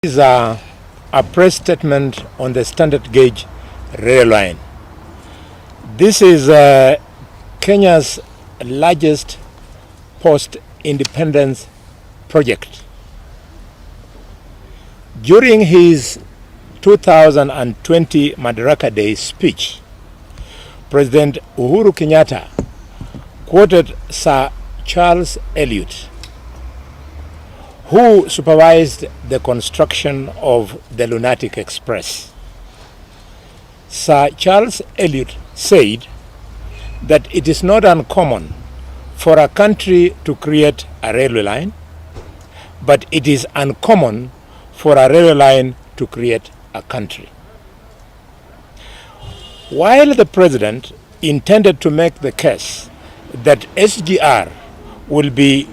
This is a press statement on the standard gauge rail line. This is Kenya's largest post-independence project. During his 2020 Madaraka Day speech, President Uhuru Kenyatta quoted Sir Charles Elliot, who supervised the construction of the Lunatic Express. Sir Charles Elliot said that it is not uncommon for a country to create a railway line, but it is uncommon for a railway line to create a country. While the president intended to make the case that SGR will be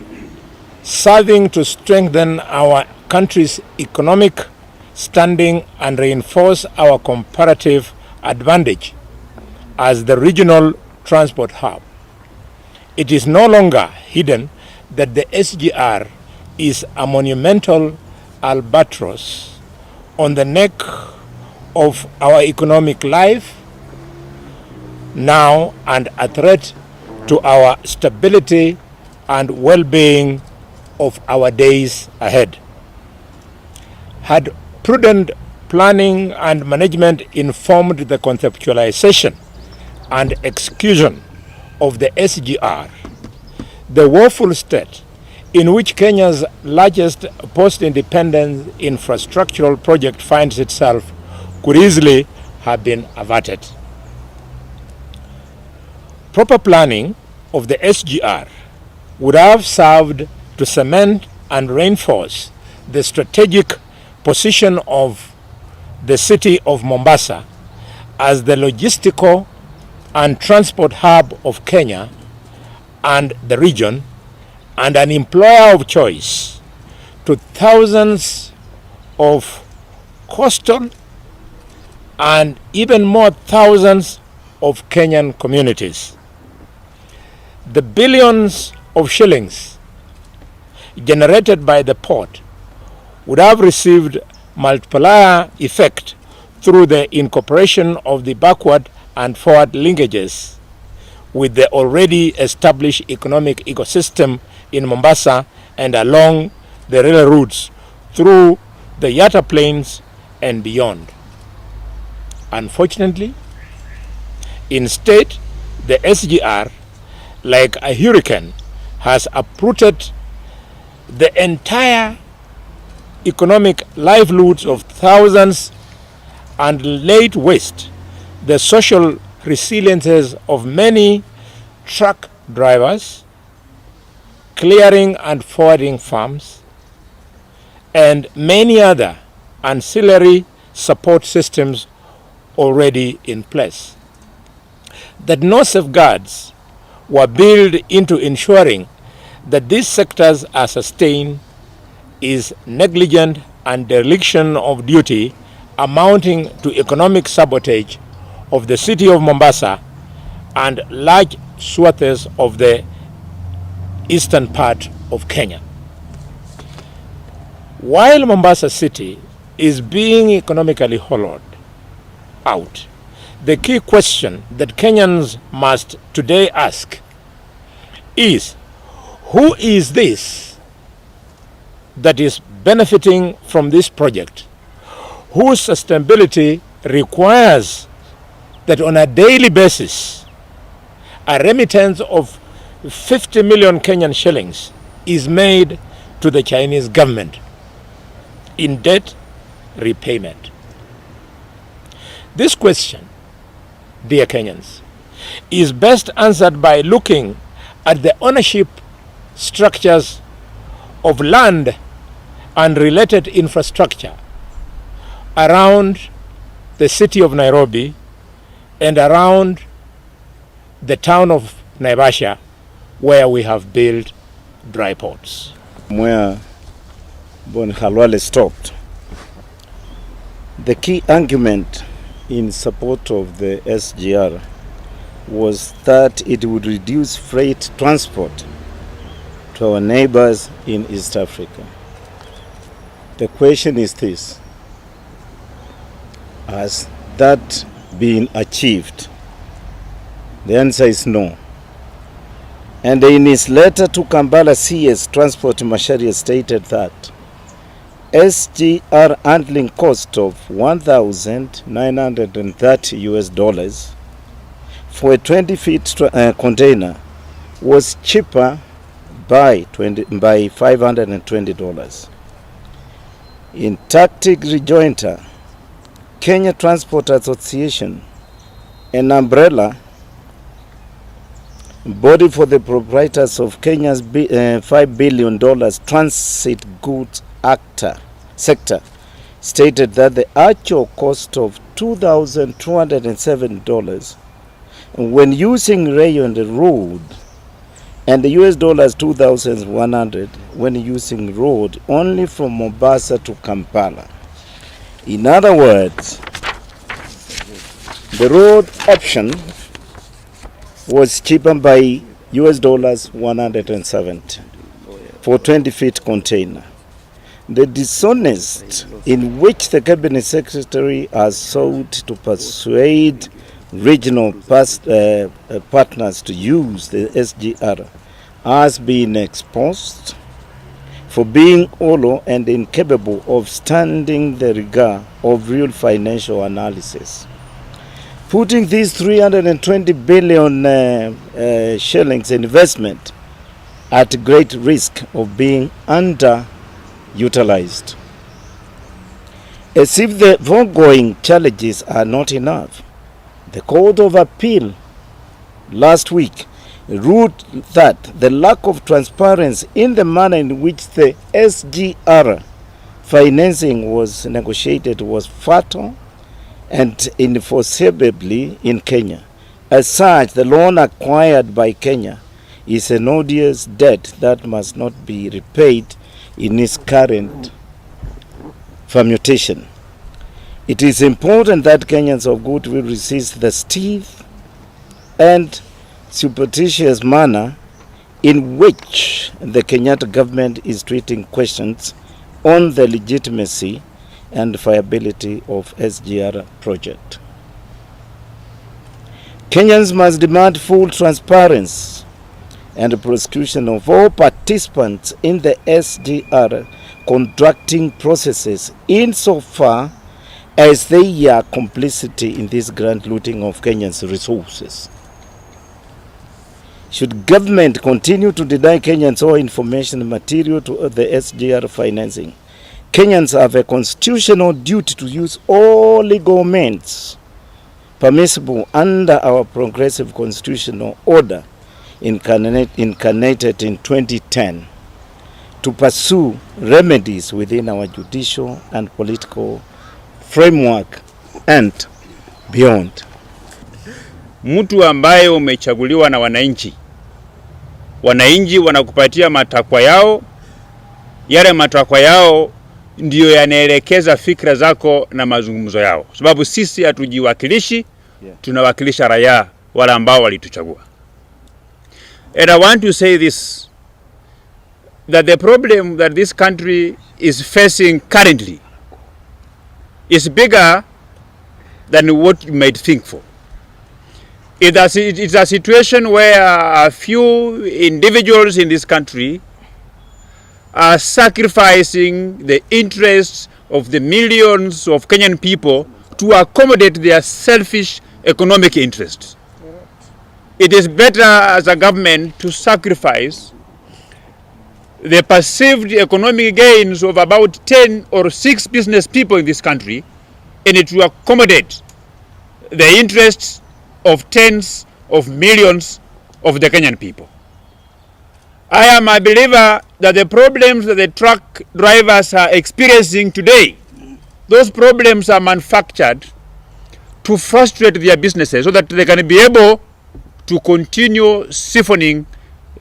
serving to strengthen our country's economic standing and reinforce our comparative advantage as the regional transport hub, it is no longer hidden that the SGR is a monumental albatross on the neck of our economic life now and a threat to our stability and well-being of our days ahead. Had prudent planning and management informed the conceptualization and execution of the SGR, the woeful state in which Kenya's largest post-independence infrastructural project finds itself could easily have been averted. Proper planning of the SGR would have served to cement and reinforce the strategic position of the city of Mombasa as the logistical and transport hub of Kenya and the region, and an employer of choice to thousands of coastal and even more thousands of Kenyan communities. The billions of shillings generated by the port would have received multiplier effect through the incorporation of the backward and forward linkages with the already established economic ecosystem in Mombasa and along the rail routes through the Yatta Plains and beyond. Unfortunately, instead, the SGR, like a hurricane, has uprooted the entire economic livelihoods of thousands and laid waste the social resiliences of many truck drivers, clearing and forwarding farms, and many other ancillary support systems already in place. That no safeguards were built into ensuring that these sectors are sustained is negligent and dereliction of duty, amounting to economic sabotage of the city of Mombasa and large swaths of the eastern part of Kenya. While Mombasa city is being economically hollowed out, the key question that Kenyans must today ask is, who is this that is benefiting from this project, whose sustainability requires that on a daily basis a remittance of 50 million Kenyan shillings is made to the Chinese government in debt repayment? This question, dear Kenyans, is best answered by looking at the ownership structures of land and related infrastructure around the city of Nairobi and around the town of Naivasha, where we have built dry ports. Where Bon Khalwale stopped, the key argument in support of the SGR was that it would reduce freight transport to our neighbors in East Africa. The question is this: has that been achieved? The answer is no. And in his letter to Kampala, CS Transport Macharia stated that SGR handling cost of $1,930 for a 20-feet container was cheaper by $520. In tactic rejoinder, Kenya Transport Association, an umbrella body for the proprietors of Kenya's $5 billion transit goods sector, stated that the actual cost of $2,207 when using rail on the road and the US dollars $2,100 when using road only from Mombasa to Kampala. In other words, the road option was cheaper by US dollars 170 for 20-feet container. The dishonest in which the Cabinet Secretary has sought to persuade regional partners to use the SGR has been exposed for being hollow and incapable of standing the rigor of real financial analysis. Putting this 320 billion shillings investment at great risk of being underutilized. As if the foregoing challenges are not enough, the Court of Appeal last week ruled that the lack of transparency in the manner in which the SGR financing was negotiated was fatal and enforceably in Kenya. As such, the loan acquired by Kenya is an odious debt that must not be repaid in its current permutation. It is important that Kenyans of goodwill resist the stiff and surreptitious manner in which the Kenyatta government is treating questions on the legitimacy and viability of SGR project. Kenyans must demand full transparency and prosecution of all participants in the SGR contracting processes insofar as they are complicity in this grand looting of Kenyans' resources. Should government continue to deny Kenyans all information material to the SGR financing, Kenyans have a constitutional duty to use all legal means permissible under our progressive constitutional order incarnated in 2010 to pursue remedies within our judicial and political framework and beyond. Mtu ambaye umechaguliwa na wananchi wanakupatia matakwa yao, yale matakwa yao ndiyo yanaelekeza fikra zako na mazungumzo yao, sababu sisi hatujiwakilishi, tunawakilisha raia wale ambao walituchagua. And I want to say this, that the problem that this country is facing currently is bigger than what you might think for. It's a situation where a few individuals in this country are sacrificing the interests of the millions of Kenyan people to accommodate their selfish economic interests. It is better as a government to sacrifice the perceived economic gains of about 10 or 6 business people in this country and to accommodate the interests of tens of millions of the Kenyan people. I am a believer that the problems that the truck drivers are experiencing today, those problems are manufactured to frustrate their businesses so that they can be able to continue siphoning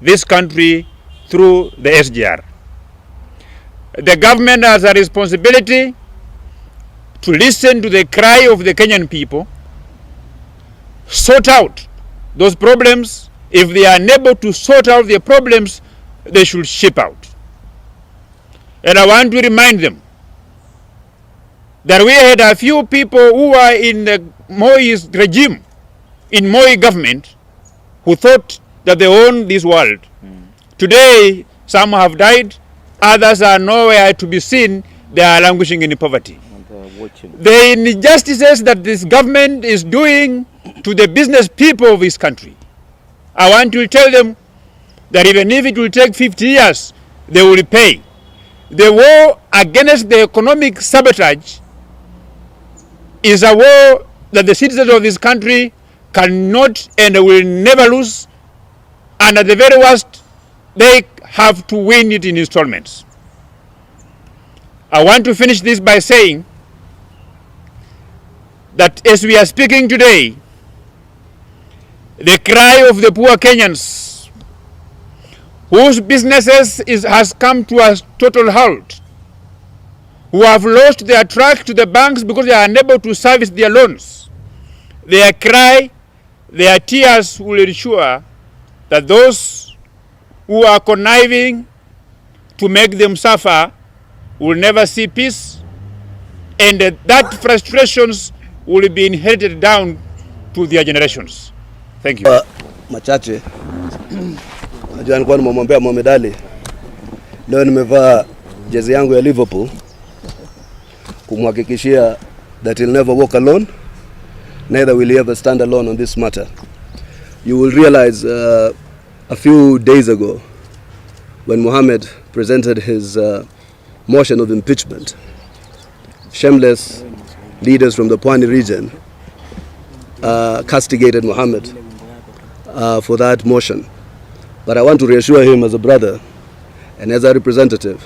this country through the SGR. The government has a responsibility to listen to the cry of the Kenyan people, sort out those problems. If they are unable to sort out their problems, they should ship out. And I want to remind them that we had a few people who were in the Moi's regime, in Moi government, who thought that they owned this world. Today, some have died, others are nowhere to be seen, they are languishing in poverty. The injustices that this government is doing to the business people of this country, I want to tell them that even if it will take 50 years, they will pay. The war against the economic sabotage is a war that the citizens of this country cannot and will never lose, and at the very worst, they have to win it in installments. I want to finish this by saying that as we are speaking today, the cry of the poor Kenyans whose businesses has come to a total halt, who have lost their track to the banks because they are unable to service their loans, their cry, their tears will ensure that those who are conniving to make them suffer will never see peace, and that frustrations will be inherited down to their generations. Thank you. Machache. Najua nilikuwa nimemwambia Mohamed Ali. Leo nimevaa jezi yangu ya Liverpool kumhakikishia that he'll never walk alone, neither will he ever stand alone on this matter. You will realize a few days ago when Mohamed presented his motion of impeachment, shameless leaders from the Pwani region castigated Mohamed for that motion. But I want to reassure him as a brother and as a representative,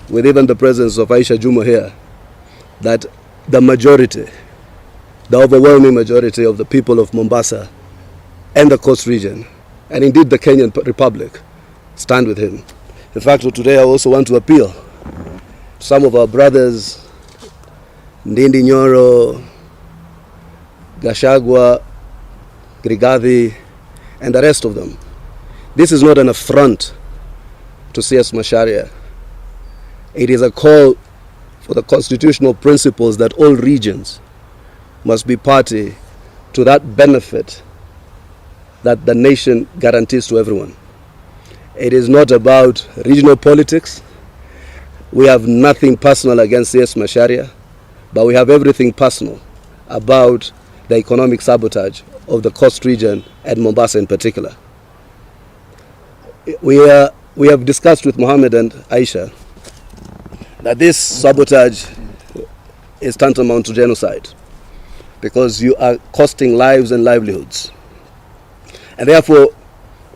with even the presence of Aisha Jumwa here, that the majority, the overwhelming majority of the people of Mombasa and the coast region, and indeed the Kenyan Republic, stand with him. In fact, today I also want to appeal to some of our brothers, Ndindi Nyoro, Gashagwa, Grigathi, and the rest of them. This is not an affront to CS Macharia. It is a call for the constitutional principles that all regions must be party to that benefit that the nation guarantees to everyone. It is not about regional politics. We have nothing personal against CS Macharia, but we have everything personal about the economic sabotage of the coast region and Mombasa in particular. We have discussed with Mohamed and Aisha that this sabotage is tantamount to genocide, because you are costing lives and livelihoods. And therefore,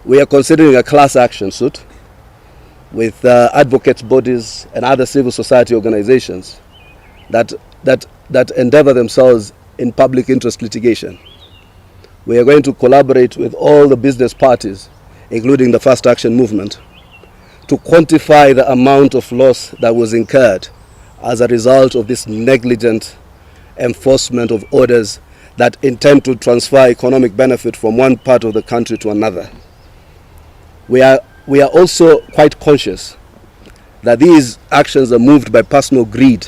we are considering a class action suit with advocates bodies and other civil society organizations that endeavor themselves in public interest litigation. We are going to collaborate with all the business parties, including the Fast Action Movement, to quantify the amount of loss that was incurred as a result of this negligent enforcement of orders that intend to transfer economic benefit from one part of the country to another. We are also quite conscious that these actions are moved by personal greed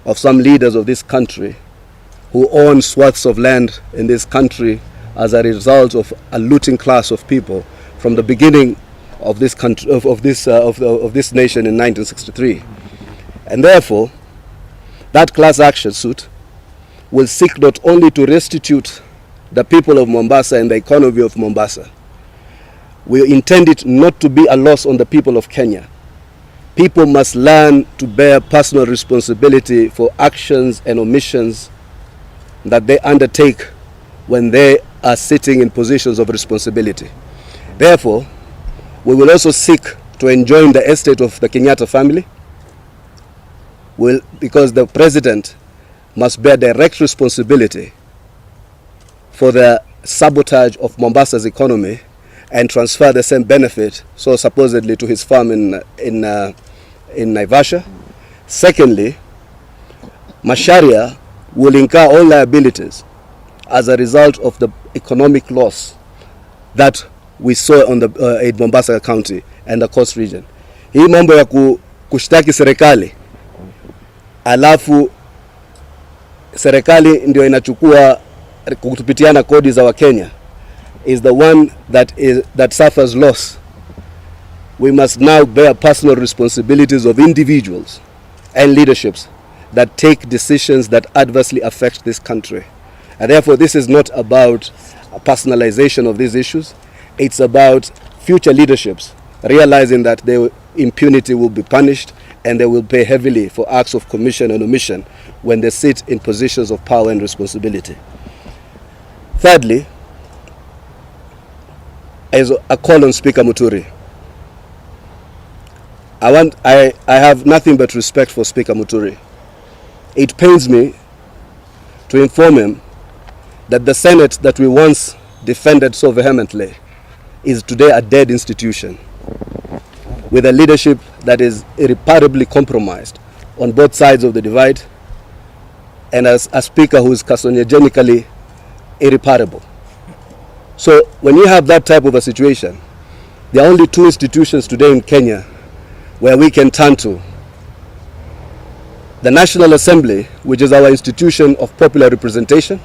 of some leaders of this country who own swaths of land in this country as a result of a looting class of people from the beginning of this country, of this nation in 1963. And therefore, that class action suit will seek not only to restitute the people of Mombasa and the economy of Mombasa. We intend it not to be a loss on the people of Kenya. People must learn to bear personal responsibility for actions and omissions that they undertake when they are sitting in positions of responsibility. Therefore, we will also seek to enjoin the estate of the Kenyatta family, because the president must bear direct responsibility for the sabotage of Mombasa's economy and transfer the same benefit, so supposedly, to his farm in Naivasha. Secondly, Macharia will incur all liabilities as a result of the economic loss that we saw on the in Mombasa County and the coast region. Hii mambo ya kushtaki serikali alafu serikali ndio inachukua kutupitiana kodi za Wakenya is the one that suffers loss. We must now bear personal responsibilities of individuals and leaderships that take decisions that adversely affect this country. And therefore, this is not about a personalization of these issues. It's about future leaderships realizing that their impunity will be punished and they will pay heavily for acts of commission and omission when they sit in positions of power and responsibility. Thirdly, as a call on Speaker Muturi. I have nothing but respect for Speaker Muturi. It pains me to inform him that the Senate that we once defended so vehemently is today a dead institution with a leadership that is irreparably compromised on both sides of the divide, and as a speaker who is carcinogenically irreparable. So when you have that type of a situation, there are only two institutions today in Kenya where we can turn to: the National Assembly, which is our institution of popular representation,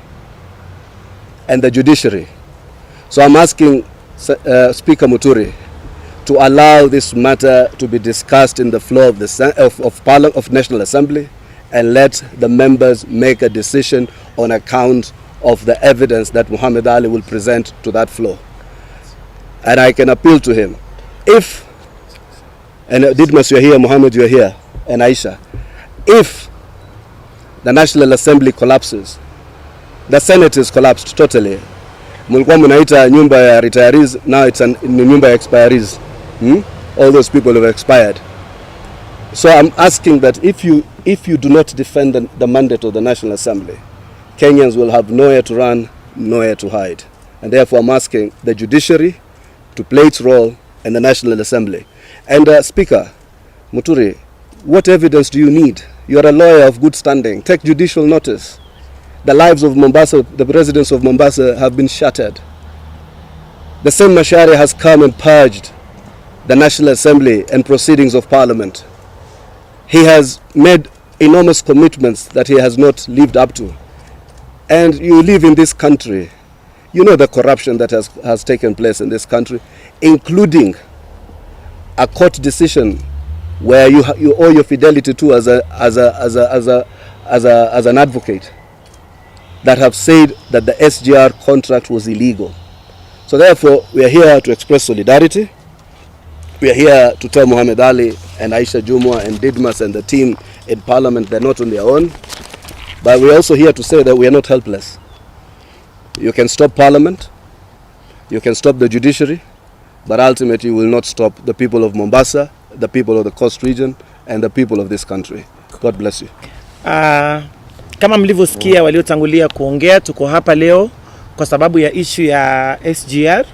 and the judiciary. So I'm asking Speaker Muturi to allow this matter to be discussed in the floor of the of National Assembly, and let the members make a decision on account of the evidence that Muhammad Ali will present to that floor. And I can appeal to him, if, and Didmas, you're here, Mohamed, you're here, and Aisha, if the National Assembly collapses, the Senate is collapsed totally. Mulikuwa mnaita nyumba ya retirees, now it's nyumba ya expirees. All those people have expired. So I'm asking that if you do not defend the mandate of the National Assembly, Kenyans will have nowhere to run, nowhere to hide. And therefore I'm asking the judiciary to play its role in the National Assembly. And Speaker Muturi, what evidence do you need? You're a lawyer of good standing. Take judicial notice. The lives of Mombasa, the residents of Mombasa have been shattered. The same Macharia has come and purged the National Assembly and proceedings of Parliament. He has made enormous commitments that he has not lived up to. And you live in this country. You know the corruption that has taken place in this country, including a court decision where you owe your fidelity to as an advocate, that have said that the SGR contract was illegal. So therefore, we are here to express solidarity. We are here to tell Muhammad Ali and Aisha Jumwa and Didmas and the team in Parliament they're not on their own. But we're also here to say that we are not helpless. You can stop Parliament, you can stop the judiciary, but ultimately you will not stop the people of Mombasa, the people of the Coast region, and the people of this country. God bless you. Kama mlivyosikia waliotangulia kuongea, tuko hapa leo kwa sababu ya issue ya SGR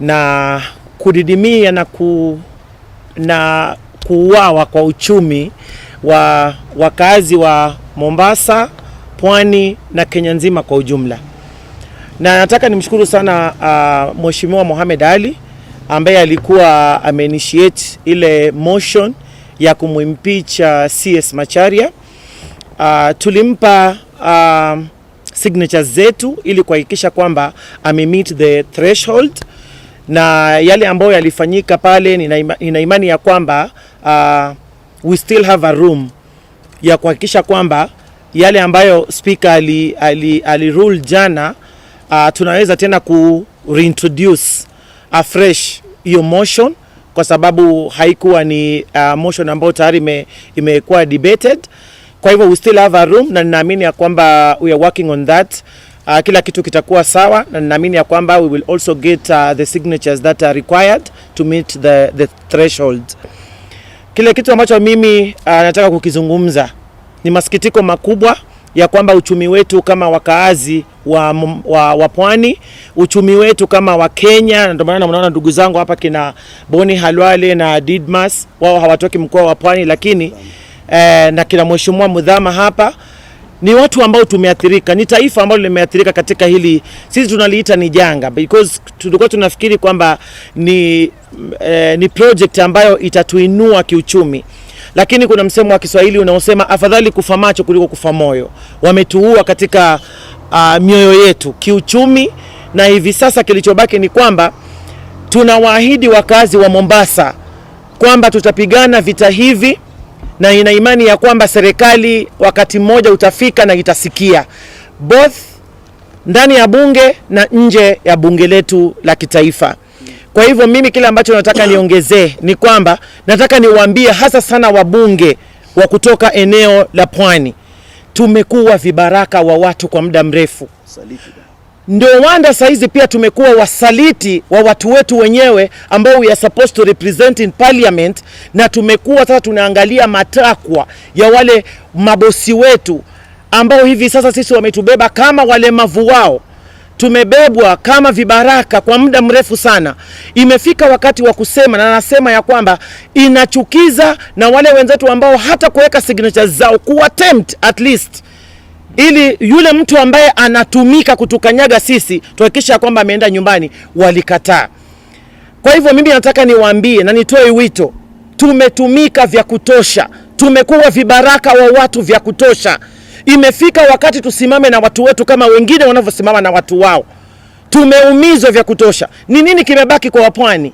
na kudidimia na kuuawa kwa uchumi wa wakazi wa Mombasa, Pwani na Kenya nzima kwa ujumla. Na nataka nimshukuru sana Mheshimiwa Mohamed Ali ambaye alikuwa ameinitiate ile motion ya kumwimpeach CS Macharia. Tulimpa signatures zetu ili kuhakikisha kwamba meet the threshold, na yale ambayo yalifanyika pale nina imani ya kwamba we still have a room ya kuhakikisha kwamba yale ambayo speaker ali rule jana, tunaweza tena reintroduce afresh hiyo motion, kwa sababu haikuwa ni motion ambayo tayari imekuwa debated. Kwa hivyo we still have a room, na ninaamini ya kwamba we are working on that. Kila kitu kitakuwa sawa, na ninaamini ya kwamba we will also get the signatures that are required to meet the threshold. Kile kitu ambacho mimi nataka kukizungumza ni masikitiko makubwa ya kwamba uchumi wetu kama wakaazi wa Pwani, uchumi wetu kama wa Kenya, na ndio maana mnaona ndugu zangu hapa kina Boni Halwale na Didmas, wao hawatoki mkoa wa Pwani, lakini na kila Mheshimiwa Mudhama hapa, ni watu ambao tumeathirika, ni taifa ambalo limeathirika katika hili. Sisi tunaliita ni janga, because tulikuwa tunafikiri kwamba ni project ambayo itatuinua kiuchumi, lakini kuna msemo wa Kiswahili unaosema afadhali kufa macho kuliko kufa moyo. Wametuua katika mioyo yetu kiuchumi, na hivi sasa kilichobaki ni kwamba tunawaahidi wakazi wa Mombasa kwamba tutapigana vita hivi, na ina imani ya kwamba serikali wakati mmoja utafika na itasikia, both ndani ya bunge na nje ya bunge letu la kitaifa. Kwa hivyo mimi kile ambacho nataka niongezee ni kwamba nataka niwaambie hasa sana wabunge wa kutoka eneo la Pwani, tumekuwa vibaraka wa watu kwa muda mrefu. Ndio wanda saizi pia tumekuwa wasaliti wa watu wetu wenyewe ambao we are supposed to represent in parliament, na tumekuwa sasa tunaangalia matakwa ya wale mabosi wetu ambao hivi sasa sisi wametubeba kama walemavu wao. Tumebebwa kama vibaraka kwa muda mrefu sana. Imefika wakati wa kusema, na nasema ya kwamba inachukiza na wale wenzetu ambao hata kuweka signatures zao attempt at least, ili yule mtu ambaye anatumika kutukanyaga sisi tuhakikisha kwamba ameenda nyumbani, walikataa. Kwa hivyo mimi nataka niwaambie na nitoe wito, tumetumika vya kutosha, tumekuwa vibaraka wa watu vya kutosha. Imefika wakati tusimame na watu wetu kama wengine wanavyosimama na watu wao. Tumeumizwa vya kutosha. Ni nini kimebaki kwa Wapwani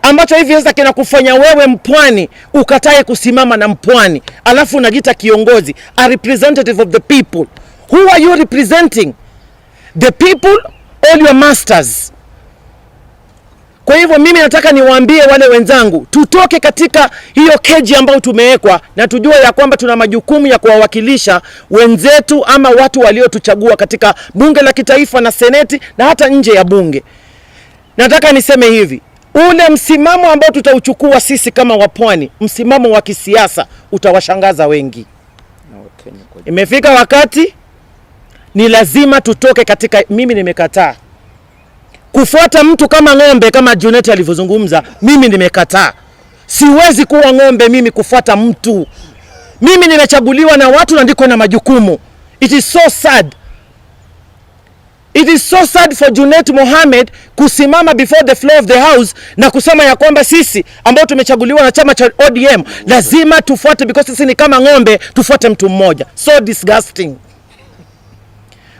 ambacho hivi sasa kinakufanya wewe Mpwani ukatae kusimama na Mpwani, alafu unajiita kiongozi, a representative of the people? Who are you representing? The people or your masters? Kwa hivyo mimi nataka niwaambie wale wenzangu, tutoke katika hiyo keji ambayo tumewekwa, na tujue ya kwamba tuna majukumu ya kuwawakilisha wenzetu ama watu waliotuchagua katika bunge la kitaifa na seneti na hata nje ya bunge. Nataka niseme hivi, ule msimamo ambao tutauchukua sisi kama Wapwani, msimamo wa kisiasa, utawashangaza wengi. Imefika wakati ni lazima tutoke katika, mimi nimekataa kufuata mtu kama ng'ombe, kama Junet alivyozungumza. Mimi nimekataa. Siwezi kuwa ng'ombe mimi kufuata mtu. Mimi nimechaguliwa na watu na ndiko na majukumu. It is so sad. It is so sad for Junet Mohamed kusimama before the floor of the house na kusema ya kwamba sisi ambao tumechaguliwa na chama cha ODM lazima tufuate, because sisi ni kama ng'ombe, tufuate mtu mmoja. So disgusting.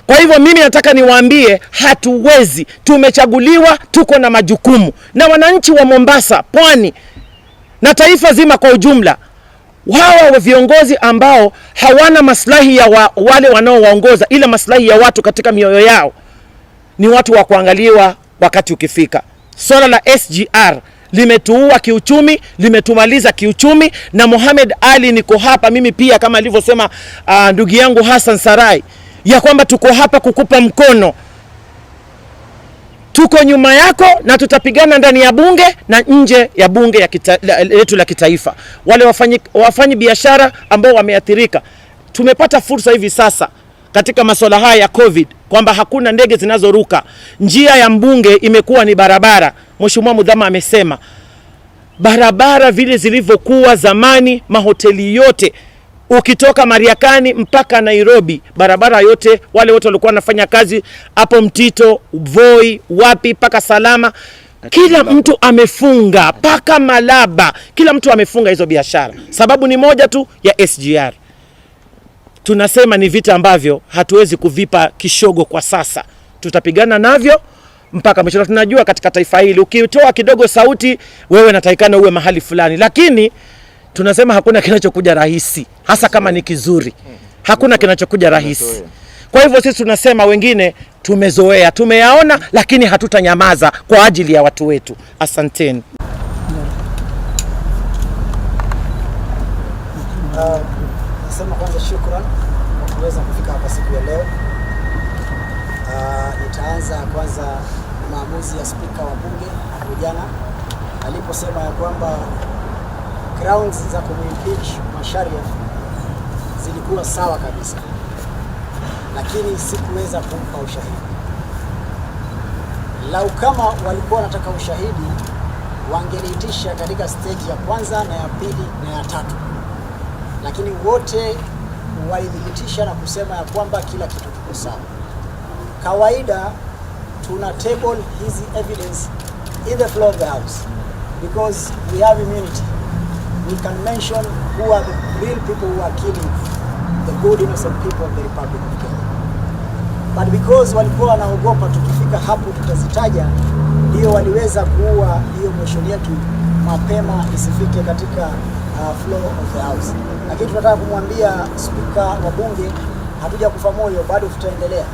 Kwa hivyo mimi nataka niwaambie, hatuwezi. Tumechaguliwa, tuko na majukumu. Na wananchi wa Mombasa, Pwani na taifa zima kwa ujumla, hawa wa viongozi ambao hawana maslahi ya wale wanaowaongoza, ila maslahi ya watu katika mioyo yao, ni watu wa kuangaliwa wakati ukifika. Swala la SGR limetuua kiuchumi, limetumaliza kiuchumi. Na Mohamed Ali, niko hapa mimi pia kama alivyosema ndugu yangu Hassan Sarai, ya kwamba tuko hapa kukupa mkono. Tuko nyuma yako na tutapigana ndani ya bunge na nje ya bunge letu la kitaifa. Wale wafanyi biashara ambao wameathirika, tumepata fursa hivi sasa katika masuala haya ya COVID kwamba hakuna ndege zinazoruka. Njia ya mbunge imekuwa ni barabara. Mheshimiwa Mudhama amesema barabara vile zilivyokuwa zamani, mahoteli yote ukitoka Mariakani mpaka Nairobi, barabara yote, wale wote walikuwa wanafanya kazi hapo Mtito, Voi, wapi paka Salama, kila mtu amefunga, paka Malaba, kila mtu amefunga hizo biashara. Sababu ni moja tu, ya SGR. Tunasema ni vita ambavyo hatuwezi kuvipa kishogo kwa sasa. Tutapigana navyo mpaka mwisho. Tunajua katika taifa hili ukitoa kidogo sauti, wewe natakikana uwe mahali fulani, lakini tunasema hakuna kinachokuja rahisi, hasa kama ni kizuri. Hakuna kinachokuja rahisi. Kwa hivyo sisi tunasema wengine tumezoea, tumeyaona, lakini hatutanyamaza kwa ajili ya watu wetu. Asanteni. Nasema kwanza shukrani kwa kuweza kufika hapa siku ya leo. Nitaanza kwanza maamuzi ya spika wa bunge jana aliposema ya kwamba grounds za kumimpeach Macharia zilikuwa sawa kabisa, lakini sikuweza kumpa ushahidi. Lau kama walikuwa wanataka ushahidi, wangeliitisha katika stage ya kwanza na ya pili na ya tatu, lakini wote walidhibitisha na kusema ya kwamba kila kitu kiko sawa. Kawaida tuna table hizi evidence in the floor of the house because we have immunity. We can mention who are the real people who are killing the good innocent people of the Republic of Kenya. But because walikuwa wanaogopa tukifika hapo tutazitaja, ndio waliweza kuua hiyo motion yetu mapema isifike katika floor of the house. Lakini tunataka kumwambia speaker wa bunge, hatuja kufa moyo, bado tutaendelea.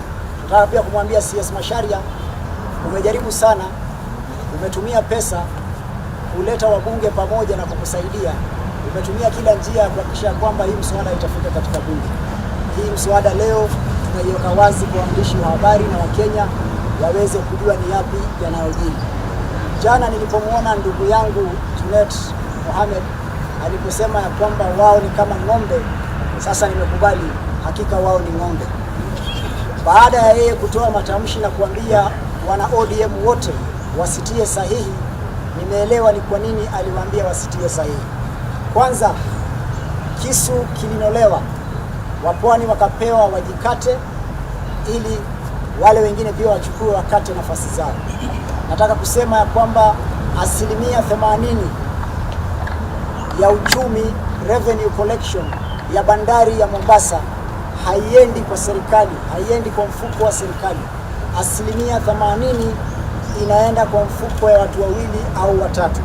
Tunataka pia kumwambia CS Macharia, umejaribu sana, umetumia pesa kuleta wabunge pamoja na kukusaidia. Umetumia kila njia kuhakikisha kwamba hii mswada itafika katika bunge. Hii mswada leo tunaiweka wazi kwa waandishi wa habari na Wakenya waweze kujua ni yapi yanayojiri. Jana nilipomuona ndugu yangu Junet Mohamed aliposema ya kwamba wao ni kama ng'ombe, sasa nimekubali hakika wao ni ng'ombe. Baada ya yeye kutoa matamshi na kuambia wana ODM wote wasitie sahihi, nimeelewa ni kwa nini aliwaambia wasitie sahihi. Kwanza, kisu kilinolewa, wapwani wakapewa wajikate ili wale wengine pia wachukue wakate nafasi zao. Nataka kusema ya kwamba 80% ya uchumi revenue collection ya bandari ya Mombasa haiendi kwa serikali, haiendi kwa mfuko wa serikali. 80% inaenda kwa mfuko ya watu wawili au watatu.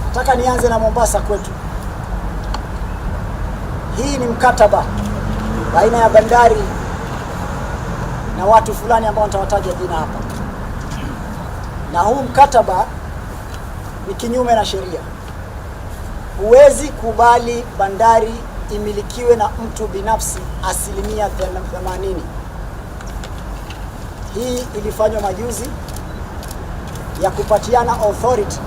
Nataka nianze na Mombasa kwetu. Hii ni mkataba baina ya bandari na watu fulani ambao nitawataja jina hapa. Na huu mkataba ni kinyume na sheria. Huwezi kubali bandari imilikiwe na mtu binafsi 80%. Hii ilifanywa majuzi ya kupatiana authority.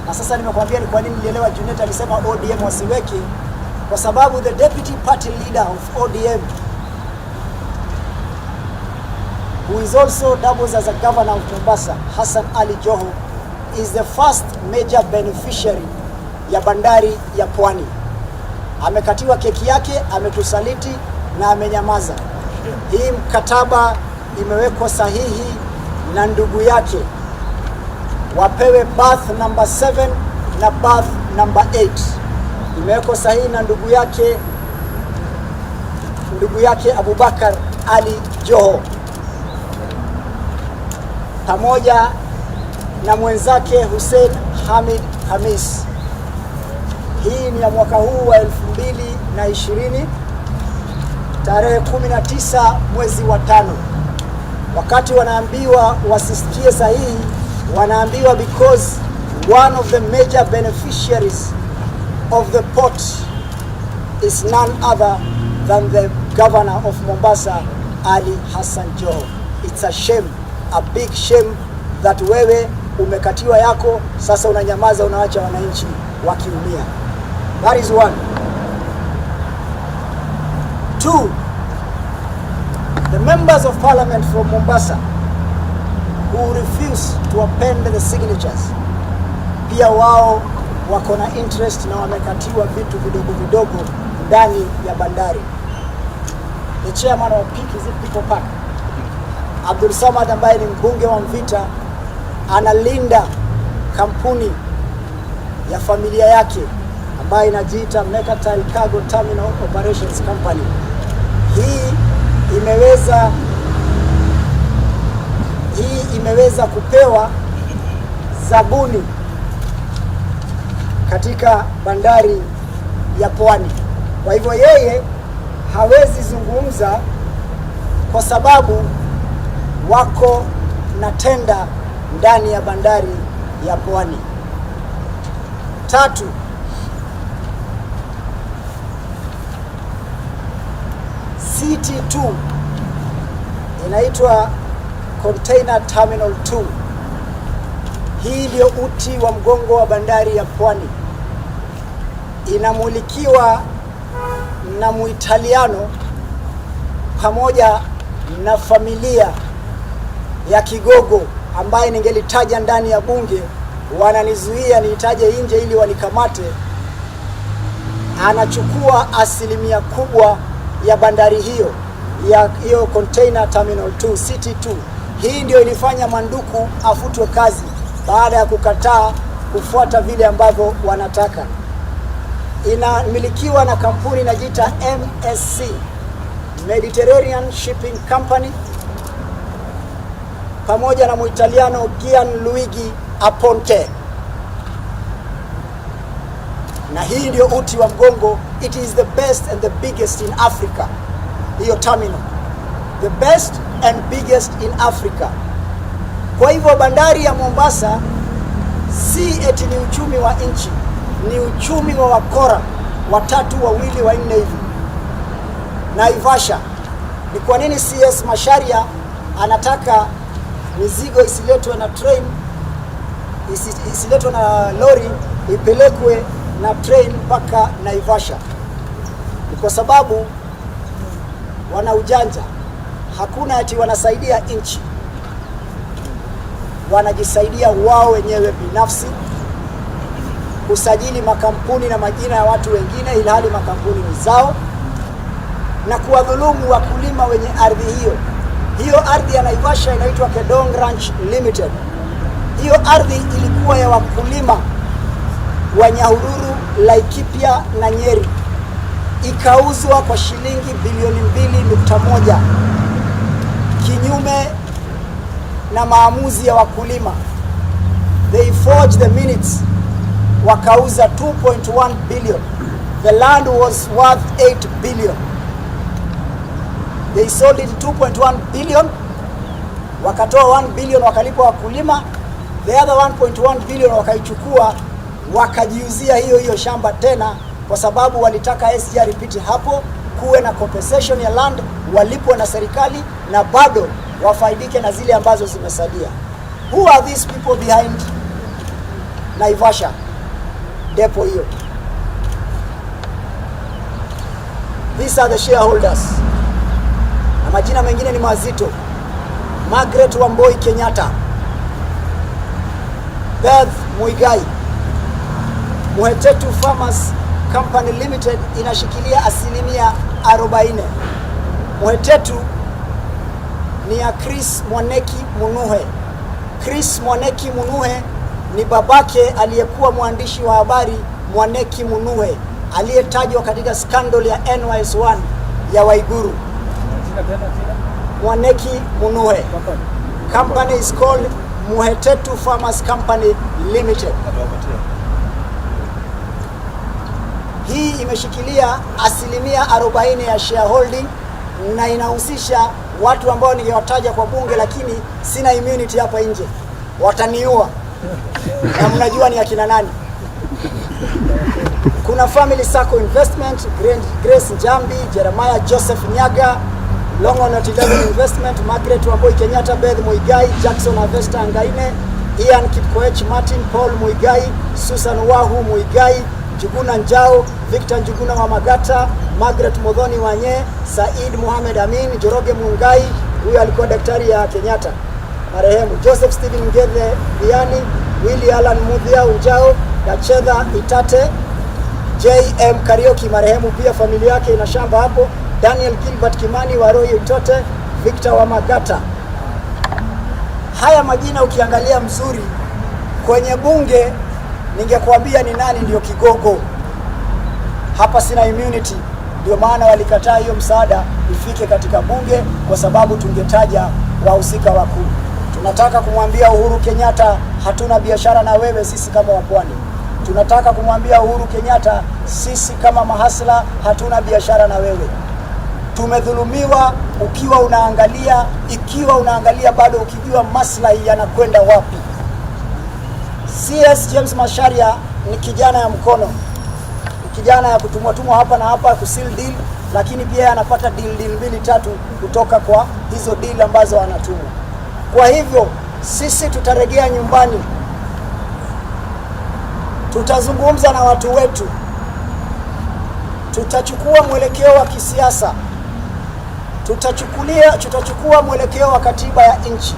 Na sasa nimekwambia ni kwa nini nilielewa Junet alisema ODM wasiweke, kwa sababu the deputy party leader of ODM, who is also doubles as a governor of Mombasa, Hassan Ali Joho, is the first major beneficiary ya bandari ya Pwani. Amekatiwa keki yake, ametusaliti na amenyamaza. Hii mkataba imewekwa sahihi na ndugu yake, wapewe berth number 7 na berth number 8. Imewekwa sahihi na ndugu yake Abubakar Ali Joho pamoja na mwenzake Hussein Hamid Hamis. Hii ni ya mwaka huu wa 2020 tarehe 19 mwezi wa 5. Wakati wanaambiwa wasisikie sahihi, wanaambiwa because one of the major beneficiaries of the port is none other than the governor of Mombasa, Ali Hassan Joho. It's a shame, a big shame that wewe umekatiwa yako, sasa unanyamaza, unaacha wananchi wakiumia. That is one. 2, the members of parliament from Mombasa who refuse to append the signatures, pia wao wako na interest na wamekatiwa vitu vidogo vidogo ndani ya bandari. The chairman of People Park, Abdul Samad, ambaye ni mbunge wa Mvita, analinda kampuni ya familia yake ambayo inajiita Mercantile Cargo Terminal Operations Company. Hii imeweza kupewa zabuni katika bandari ya Pwani. Kwa hivyo yeye hawezi zungumza kwa sababu wako na tenda ndani ya bandari ya Pwani. 3, CT2 inaitwa Container Terminal 2. Hii ndio uti wa mgongo wa bandari ya Pwani. Inamulikiwa na Muitaliano pamoja na familia ya Kigogo ambaye ningelitaja ndani ya bunge, wananizuia niitaje nje ili wanikamate. Anachukua 1% kubwa ya bandari hiyo Container Terminal 2, City 2. Hii ndio ilifanya Manduku afutwe kazi baada ya kukataa kufuata vile ambavyo wanataka. Inamilikiwa na kampuni inajiita MSC, Mediterranean Shipping Company, pamoja na Muitaliano Gianluigi Aponte. Na hii ndio uti wa mgongo. It is the best and the biggest in Africa. Hiyo terminal, the best and biggest in Africa. Kwa hivyo bandari ya Mombasa si eti ni uchumi wa nchi, ni uchumi wa wakora watatu, wawili, wanne hivi. Naivasha, ni kwa nini CS Macharia anataka mizigo isiletwe na train, isiletwe na lori, ipelekwe na train mpaka Naivasha? Ni kwa sababu wana ujanja. Hakuna ati wanasaidia nchi, wanajisaidia wao wenyewe binafsi, kusajili makampuni na majina ya watu wengine ilhali makampuni ni zao, na kuwadhulumu wakulima wenye ardhi hiyo. Hiyo ardhi ya Naivasha inaitwa Kedong Ranch Limited. Hiyo ardhi ilikuwa ya wakulima wa Nyahururu, Laikipia na Nyeri. Ikauzwa kwa shilingi bilioni 2.1 kinyume na maamuzi ya wakulima. They forged the minutes, wakauza 2.1 billion. The land was worth 8 billion. They sold it 2.1 billion, wakatoa 1 billion wakalipa wakulima. The other 1.1 billion wakaichukua wakajiuzia hiyo shamba tena, kwa sababu walitaka SGR ipite hapo, kuwe na compensation ya land, walipwe na serikali na bado wafaidike na zile ambazo zimesalia. Who are these people behind Naivasha depo hiyo? These are the shareholders, na majina mengine ni mazito: Margaret Wamboi Kenyatta, Beth Muigai. Muhetetu Farmers Company Limited inashikilia 40%. Muhetetu ni ya Chris Mwaneki Munuhe. Chris Mwaneki Munuhe ni babake aliyekuwa mwandishi wa habari Mwaneki Munuhe aliyetajwa katika scandal ya NYS1 ya Waiguru. Mwaneki Munuhe. Company is called Muhetetu Farmers Company Limited. Hii imeshikilia 40% ya shareholding, na inahusisha watu ambao ningewataja kwa bunge, lakini sina immunity hapa nje, wataniua na mnajua ni akina nani. Kuna Family Circle Investment, Grace Njambi, Jeremiah Joseph Nyaga, Longonot 11 Investment, Margaret Wamboi Kenyatta, Beth Muigai, Jackson Avesta Ngaine, Ian Kipkoech Martin, Paul Muigai, Susan Wahu Muigai, Njuguna Njao, Victor Njuguna wa Magata, Margaret Modhoni Wanye, Said Mohamed Amin, Joroge Mungai, huyu alikuwa daktari ya Kenyatta marehemu, Joseph Stephen Ngethe Viani, Willy Alan Muthia Unjao, Gachedha Itate, JM Karioki marehemu pia familia yake ina shamba hapo, Daniel Gilbert Kimani, Waroi Utote, Victor wa Magata. Haya majina ukiangalia mzuri kwenye bunge, ningekuambia ni nani ndio kigogo. Hapa sina immunity, ndio maana walikataa hiyo msaada ifike katika bunge, kwa sababu tungetaja wahusika wakuu. Tunataka kumwambia Uhuru Kenyatta, hatuna biashara na wewe sisi kama wapwani. Tunataka kumwambia Uhuru Kenyatta, sisi kama mahasla hatuna biashara na wewe. Tumedhulumiwa ikiwa unaangalia bado ukijua maslahi yanakwenda wapi. CS James Macharia ni kijana ya mkono, kijana ya kutumwa hapa na hapa kusil deal, lakini pia anapata deal 2-3 kutoka kwa hizo deal ambazo anatumwa. Kwa hivyo sisi tutaregea nyumbani, tutazungumza na watu wetu, tutachukua mwelekeo wa kisiasa, tutachukua mwelekeo wa katiba ya nchi,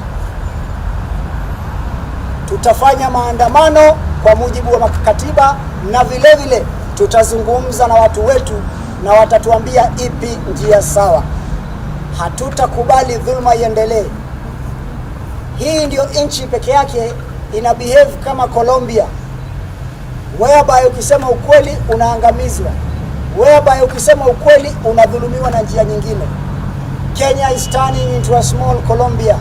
tutafanya maandamano kwa mujibu wa katiba, na vile vile tutazungumza na watu wetu na watatuambia ipi njia sawa. Hatutakubali dhulma iendelee. Hii ndio nchi peke yake ina behave kama Colombia, whereby ukisema ukweli unaangamizwa, whereby ukisema ukweli unadhulumiwa na njia nyingine. Kenya is turning into a small Colombia.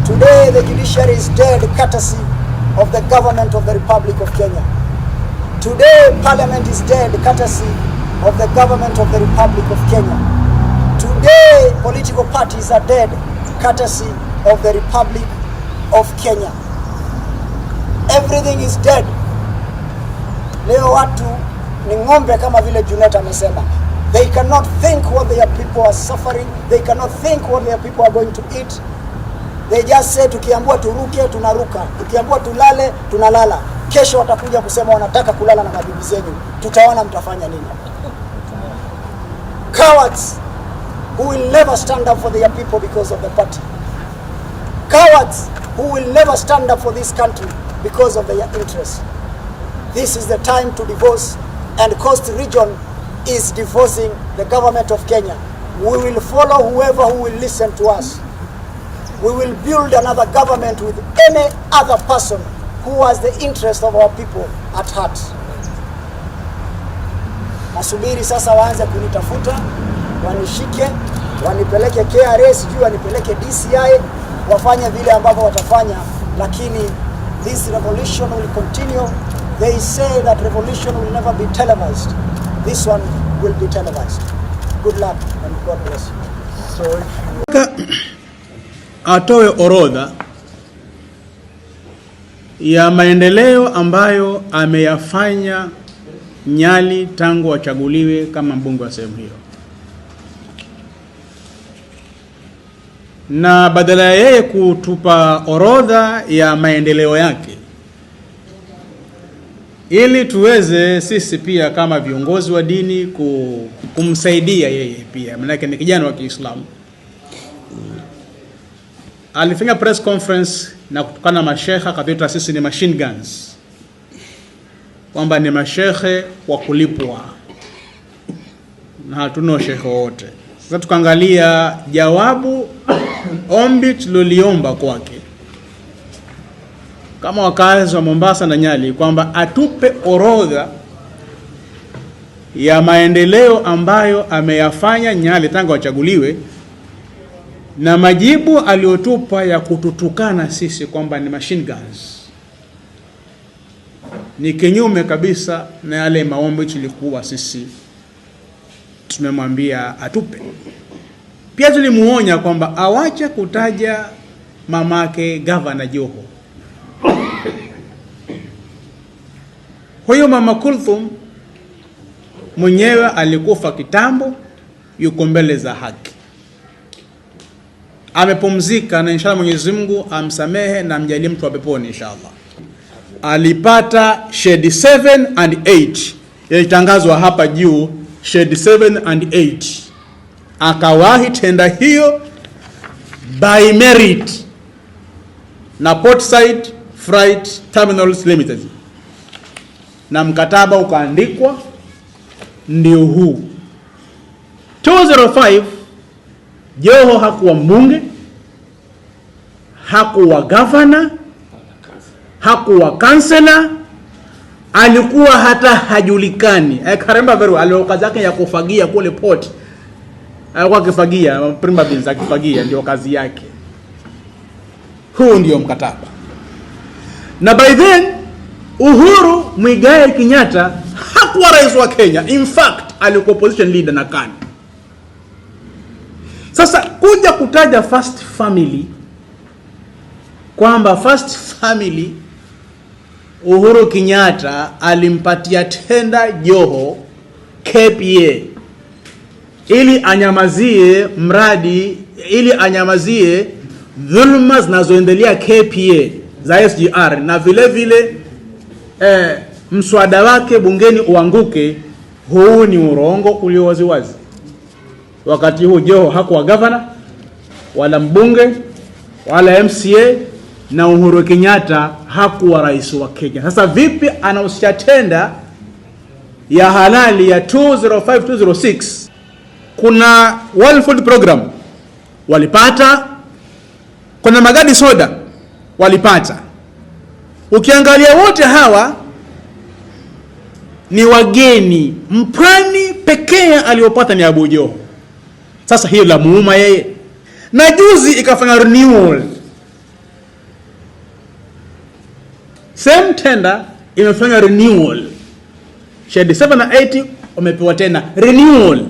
Today the judiciary is dead courtesy of the government of the Republic of Kenya. Today parliament is dead courtesy of the government of the Republic of Kenya. Today political parties are dead courtesy of the Republic of Kenya. Everything is dead. Leo watu ni ng'ombe kama vile Junet amesema. They cannot think what their people are suffering. They cannot think what their people are going to eat. They just say tukiambiwa turuke tunaruka, tukiambiwa tulale tunalala. Kesho watakuja kusema wanataka kulala na mabibi zenu. Tutaona mtafanya nini. Cowards who will never stand up for their people because of the party. Cowards who will never stand up for this country because of their interests. This is the time to divorce, and Coast Region is divorcing the government of Kenya. We will follow whoever who will listen to us. We will build another government with any other person who has the interest of our people at heart. Nasubiri sasa waanze kunitafuta, wanishike, wanipeleke KRA, sijui wanipeleke DCI, wafanye vile ambavyo watafanya, lakini this revolution will continue. They say that revolution will never be televised. This one will be televised. Good luck and God bless you. So atoe orodha ya maendeleo ambayo ameyafanya Nyali tangu achaguliwe kama mbunge wa sehemu hiyo, na badala ya yeye kutupa orodha ya maendeleo yake ili tuweze sisi pia kama viongozi wa dini kumsaidia yeye pia, maana ni kijana wa Kiislamu, alifanya press conference na kutukana masheikh, akatuita sisi ni machine guns, kwamba ni masheikh wa kulipwa na hatuna sheikh wote. Sasa tukaangalia jawabu ombi tuliliomba kwake kama wakazi wa Mombasa na Nyali, kwamba atupe orodha ya maendeleo ambayo ameyafanya Nyali tangu achaguliwe, na majibu aliyotupa ya kututukana sisi kwamba ni machine guns ni kinyume kabisa na yale maombi tulikuwa sisi tumemwambia atupe. Pia tulimuonya kwamba awache kutaja mamake Governor Joho. Huyo Mama Kulthum mwenyewe alikufa kitambo, yuko mbele za haki, amepumzika, na inshallah Mwenyezi Mungu amsamehe na amjalie mtu wa peponi inshallah. Alipata shade 7 and 8, ilitangazwa hapa juu shade 7 and 8, akawahi tenda hiyo by merit na Portside Freight Terminals Limited, na mkataba ukaandikwa ndio huu. 205 Joho hakuwa mbunge, hakuwa governor, hakuwa kansela, alikuwa hata hajulikani. Karemba veru alikuwa zake ya kufagia kule port, alikuwa akifagia prima beans, akifagia ndio kazi yake. Huu ndio mkataba. Na by then Uhuru Muigai Kenyatta hakuwa rais wa Kenya, in fact alikuwa opposition leader na KANU. Sasa kuja kutaja first family, kwamba first family Uhuru Kenyatta alimpatia tenda Joho KPA ili anyamazie mradi, ili anyamazie dhulma zinazoendelea KPA za SGR, na vile vile mswada wake bungeni uanguke. Huu ni urongo ulio waziwazi. Wakati huu Joho hakuwa governor wala mbunge wala MCA, na Uhuru Kenyatta hakuwa rais wa Kenya. Sasa vipi anahusisha tenda ya halali ya 205-206? Kuna World Food Program walipata, kuna magadi soda walipata, Ukiangalia wote hawa ni wageni. Mpwani pekee aliyopata ni Abu Joho. Sasa hiyo la muuma yeye. Na juzi ikafanya renewal. Same tender imefanya renewal. Shade 7 na 80 wamepewa tena renewal.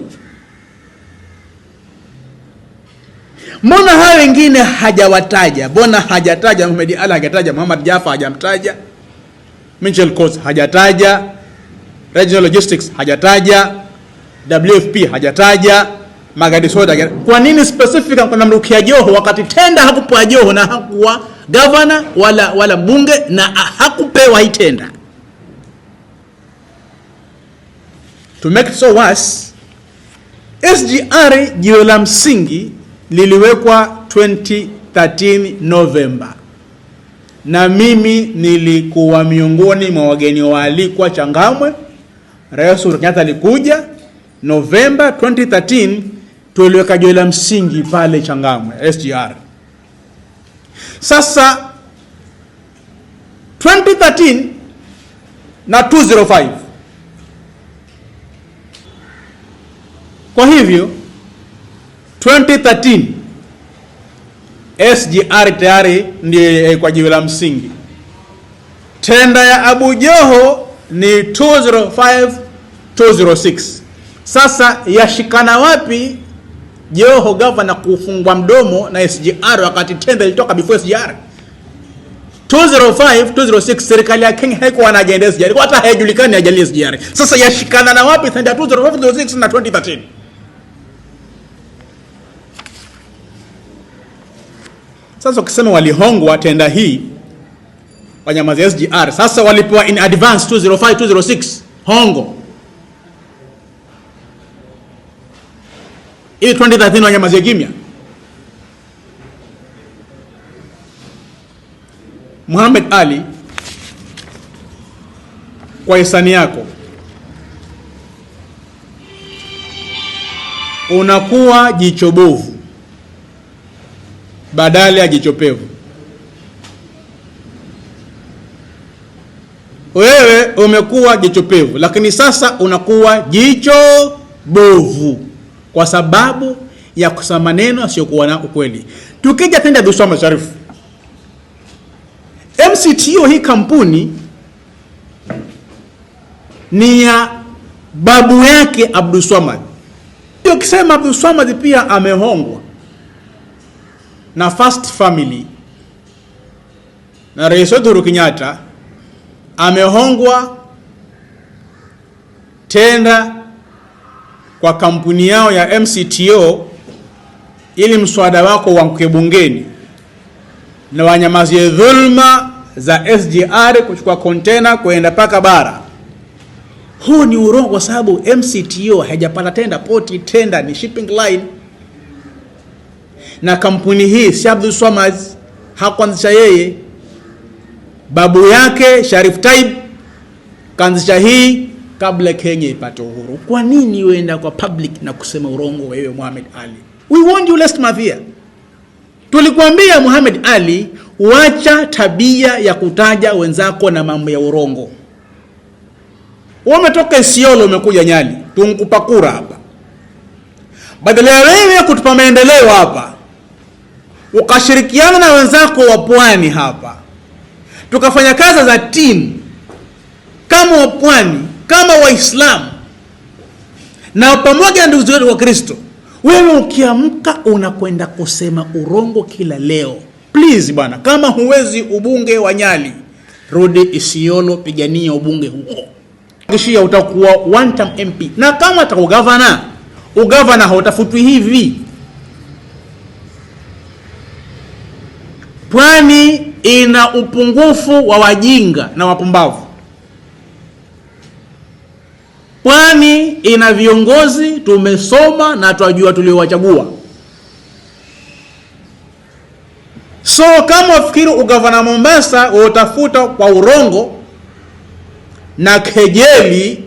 Mbona hao wengine hajawataja? Mbona hajataja Mohamed Ali, hajataja Muhammad Jaffa, hajamtaja Mitchell Coast, hajataja Regional Logistics, hajataja WFP, hajataja Magadi Soda? Kwa nini specific kwa Mrukia Joho wakati tenda hakupewa Joho na hakuwa governor wala bunge na hakupewa hii tenda? To make it so worse, SGR jiwe la msingi liliwekwa 2013 November. Na mimi nilikuwa miongoni mwa wageni waalikwa Changamwe. Rais Kenyatta alikuja November 2013, tuliweka jiwe la msingi pale Changamwe SGR. Sasa 2013 na 205. Kwa hivyo 2013 SGR tayari ndiye kwa jiwe la msingi. Tenda ya Abu Joho ni 205 206. Sasa yashikana wapi Joho governor kufungwa mdomo na SGR wakati tenda ilitoka before SGR? 205 206 serikali ya Kenya haikuwa na agenda SGR, hata haijulikani ajali SGR. Sasa yashikana na wapi tenda 205 206 na 2013? Sasa ukisema walihongwa tenda hii wanyamazi SGR, sasa walipewa in advance 205 206 hongo ili 2013 wanyamazi kimya. Mohamed Ali, kwa hisani yako unakuwa jicho bovu badala ya jicho pevu. Wewe umekuwa jicho pevu, lakini sasa unakuwa jicho bovu kwa sababu ya kusema maneno asiyokuwa na ukweli. Tukija tenda Abdul Swamad Sharif, MCTO hii kampuni ni ya babu yake Abdul Swamad. Ukisema Abdul Swamad pia amehongwa na First Family na Rais Uhuru Kenyatta, amehongwa tenda kwa kampuni yao ya MCTO ili mswada wako uanguke bungeni na wanyamazie dhulma za SGR kuchukua container kwenda paka bara. Huu ni urongo kwa sababu MCTO haijapata tenda poti, tenda ni shipping line. Na kampuni hii si Abdul Swamad hakuanzisha yeye, babu yake Sharif Taib kaanzisha hii kabla Kenya ipate uhuru. Kwa nini uenda kwa public na kusema urongo wewe Mohamed Ali? We warned you last month here. Tulikuambia Mohamed Ali, wacha tabia ya kutaja wenzako na mambo ya urongo. Umetoka Isiolo umekuja Nyali, tunkupa kura hapa. Badala ya wewe kutupa maendeleo hapa, ukashirikiana na wenzako wa Pwani hapa, tukafanya kazi za team kama wa Pwani, kama Waislamu na pamoja na ndugu zetu wa Kristo. Wewe ukiamka unakwenda kusema urongo kila leo. Please bwana, kama huwezi ubunge wa Nyali, rudi Isiolo, pigania ubunge huko. Kishia utakuwa one term MP. Na kama utakuwa ugavana hautafutwi hivi. Pwani ina upungufu wa wajinga na wapumbavu. Pwani ina viongozi tumesoma na tunajua tuliowachagua. So kama ufikiri ugavana Mombasa utafuta kwa urongo na kejeli,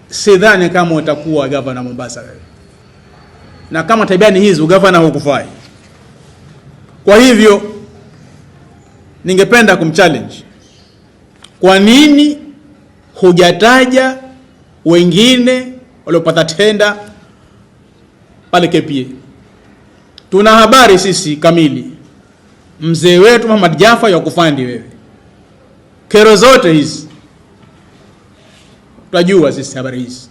sidhani kama utakuwa gavana Mombasa wewe. Na kama tabia ni hizi, ugavana hukufai. Kwa hivyo ningependa kumchallenge, kwa nini hujataja wengine waliopata tenda pale KPA? Tuna habari sisi kamili, mzee wetu Muhammad Jaffa ya kufandi wewe, kero zote hizi tunajua sisi habari hizi,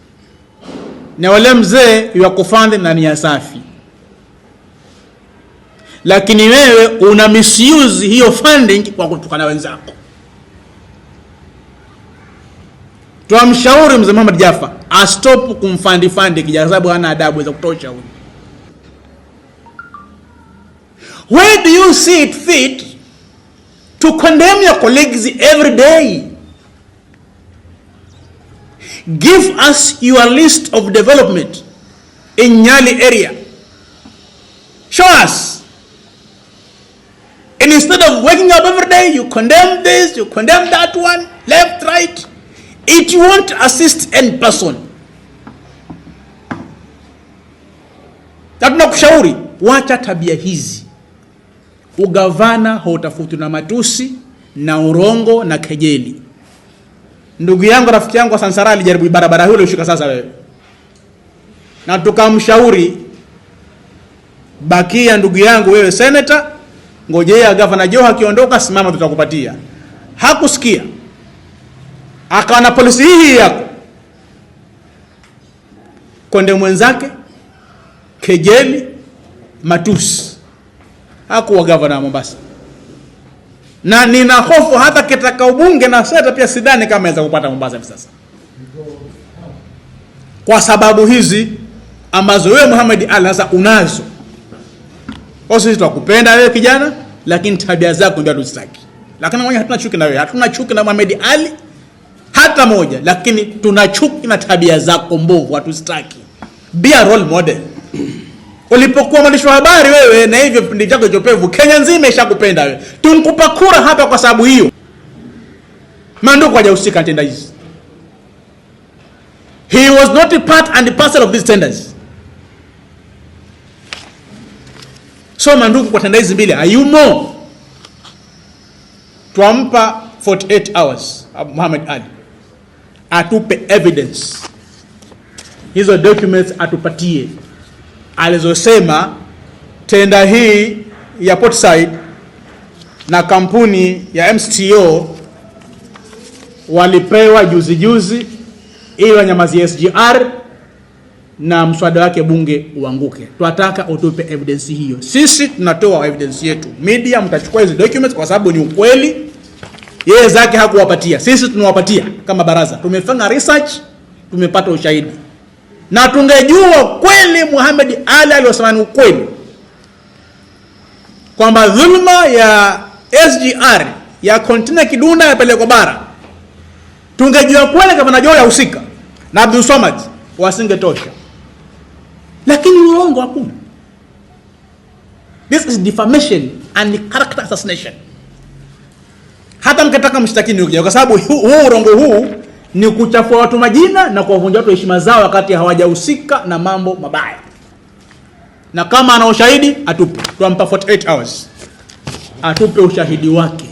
na wale mzee ya kufandi na nia safi, lakini wewe una misuse hiyo funding kwa kutukana wenzako. Tuamshauri mzee Muhammad Jaffa astop kumfandi kijana, sababu hana adabu za kutosha huyu. Where do you see it fit to condemn your colleagues every day? Give us your list of development in Nyali area. Show us. And instead of waking up every day, you condemn this, you condemn that one, left, right. It won't assist any person. Tunakushauri wacha tabia hizi. Ugavana hautafuti na matusi na urongo na kejeli. Ndugu yangu, rafiki yangu wa Sansara alijaribu barabara hiyo ushika sasa wewe. Na tukamshauri, bakia ndugu yangu wewe senator, ngojea gavana Joho akiondoka simama tutakupatia. Hakusikia. Akawa na polisi hii yako. Konde mwenzake, kejeli, matusi. Hakuwa gavana wa Mombasa. Na nina hofu hata kitaka ubunge na seta pia sidhani kama aweza kupata Mombasa hivi sasa. Kwa sababu hizi ambazo wewe Mohamed Ali sasa unazo. Sisi tunakupenda wewe kijana, lakini tabia zako ndio hatuzitaki. Lakini mwenye hatuna chuki na wewe, hatuna chuki na Mohamed Ali hata moja, lakini tuna chuki na tabia zako mbovu, hatuzitaki. Be a role model. Ulipokuwa mwandishi wa habari wewe na hivyo vipindi chako chopevu, Kenya nzima ishakupenda wewe. Tunkupa kura hapa kwa sababu hiyo. Mandugu hajahusika tenda hizi. He was not a part and parcel of these tenders. So mandugu, kwa tenda hizi mbili hayumo. Tuampa 48 hours Mohamed Ali atupe evidence. Hizo documents atupatie alizosema tenda hii ya Portside na kampuni ya MCTO walipewa juzi ili wanyamazie SGR na mswada wake bunge uanguke. Tunataka utupe evidence hiyo. Sisi tunatoa evidence yetu. Media mtachukua hizo documents kwa sababu ni ukweli. Yeye zake hakuwapatia. Sisi tunawapatia kama baraza. Tumefanya research, tumepata ushahidi. Na tungejua kweli Mohamed Ali aliyosema ni ukweli, kwamba dhulma ya SGR ya container Kidunda yapelekwa bara, tungejua kweli kama najua yahusika na Abdul Samad, wasingetosha. Lakini urongo hakuna. This is defamation and character assassination. Hata mkitaka mshtakini ukija, kwa sababu huu urongo huu ni kuchafua watu majina na kuwavunja watu heshima zao wakati hawajahusika na mambo mabaya. Na kama ana ushahidi atupe. Tuampa 48 hours. Atupe ushahidi wake.